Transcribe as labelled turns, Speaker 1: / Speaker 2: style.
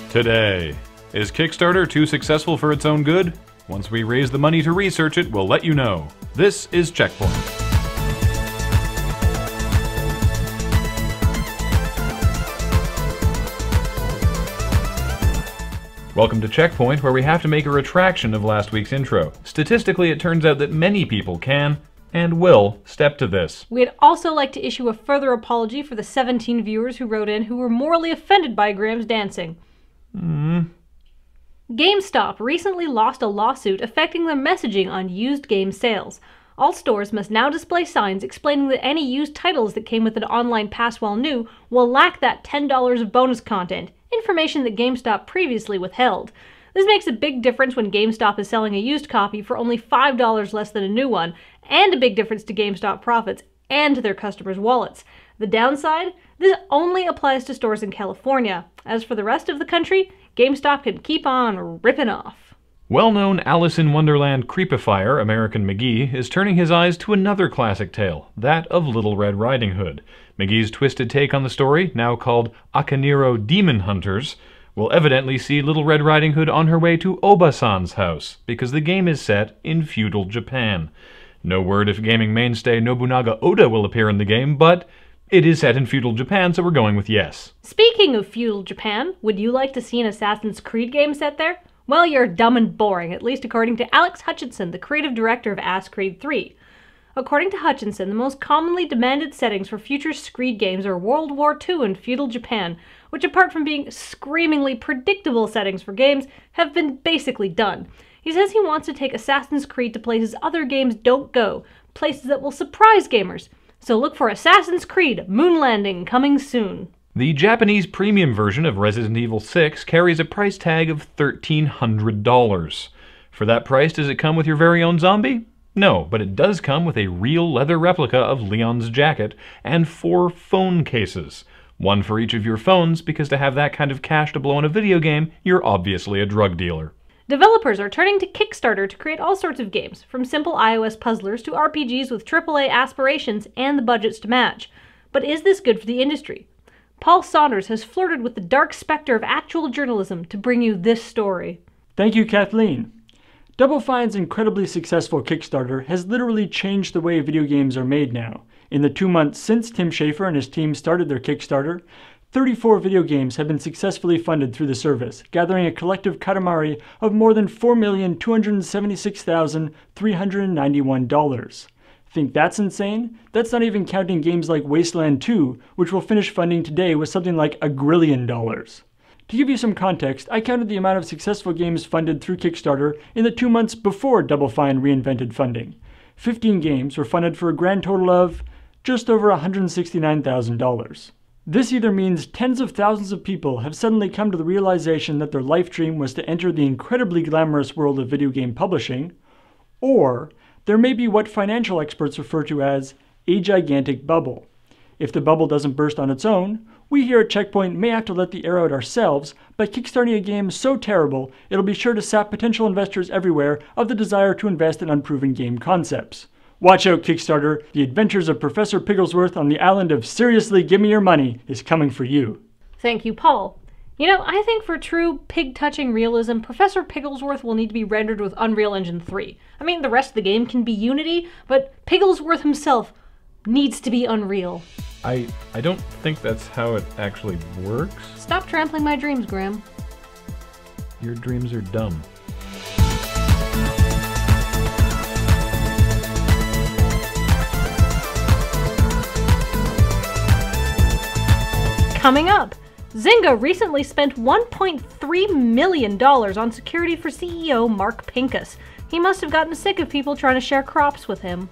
Speaker 1: Today, is Kickstarter too successful for its own good? Once we raise the money to research it, we'll let you know. This is CheckPoint. Welcome to CheckPoint, where we have to make a retraction of last week's intro. Statistically, it turns out that many people can and will step to this.
Speaker 2: We'd also like to issue a further apology for the 17 viewers who wrote in who were morally offended by Graham's dancing. GameStop recently lost a lawsuit affecting their messaging on used game sales. All stores must now display signs explaining that any used titles that came with an online pass while new will lack that $10 of bonus content, information that GameStop previously withheld. This makes a big difference when GameStop is selling a used copy for only $5 less than a new one, and a big difference to GameStop profits and to their customers' wallets. The downside? This only applies to stores in California. As for the rest of the country, GameStop can keep on ripping off.
Speaker 1: Well-known Alice in Wonderland creepifier American McGee is turning his eyes to another classic tale, that of Little Red Riding Hood. McGee's twisted take on the story, now called Akaniro Demon Hunters, will evidently see Little Red Riding Hood on her way to Oba-san's house, because the game is set in feudal Japan. No word if gaming mainstay Nobunaga Oda will appear in the game, but it is set in feudal Japan, so we're going with yes.
Speaker 2: Speaking of feudal Japan, would you like to see an Assassin's Creed game set there? Well, you're dumb and boring, at least according to Alex Hutchinson, the creative director of Assassin's Creed 3. According to Hutchinson, the most commonly demanded settings for future Creed games are World War II and feudal Japan, which apart from being screamingly predictable settings for games, have been basically done. He says he wants to take Assassin's Creed to places other games don't go, places that will surprise gamers. So look for Assassin's Creed Moon Landing coming soon.
Speaker 1: The Japanese premium version of Resident Evil 6 carries a price tag of $1,300. For that price, does it come with your very own zombie? No, but it does come with a real leather replica of Leon's jacket and 4 phone cases. One for each of your phones, because to have that kind of cash to blow on a video game, you're obviously a drug dealer.
Speaker 2: Developers are turning to Kickstarter to create all sorts of games, from simple iOS puzzlers to RPGs with AAA aspirations and the budgets to match. But is this good for the industry? Paul Saunders has flirted with the dark specter of actual journalism to bring you this story.
Speaker 3: Thank you, Kathleen. Double Fine's incredibly successful Kickstarter has literally changed the way video games are made now. In the 2 months since Tim Schafer and his team started their Kickstarter, 34 video games have been successfully funded through the service, gathering a collective katamari of more than $4,276,391. Think that's insane? That's not even counting games like Wasteland 2, which will finish funding today with something like $1 grillion. To give you some context, I counted the amount of successful games funded through Kickstarter in the 2 months before Double Fine reinvented funding. 15 games were funded for a grand total of just over $169,000. This either means tens of thousands of people have suddenly come to the realization that their life dream was to enter the incredibly glamorous world of video game publishing, or there may be what financial experts refer to as a gigantic bubble. If the bubble doesn't burst on its own, we here at CheckPoint may have to let the air out ourselves by kickstarting a game so terrible it'll be sure to sap potential investors everywhere of the desire to invest in unproven game concepts. Watch out, Kickstarter! The Adventures of Professor Pigglesworth on the island of Seriously Give Me Your Money is coming for you.
Speaker 2: Thank you, Paul. You know, I think for true pig-touching realism, Professor Pigglesworth will need to be rendered with Unreal Engine 3. I mean, the rest of the game can be Unity, but Pigglesworth himself needs to be Unreal.
Speaker 1: I don't think that's how it actually works.
Speaker 2: Stop trampling my dreams, Graham.
Speaker 1: Your dreams are dumb.
Speaker 2: Coming up, Zynga recently spent $1.3 million on security for CEO Mark Pincus. He must have gotten sick of people trying to share crops with him.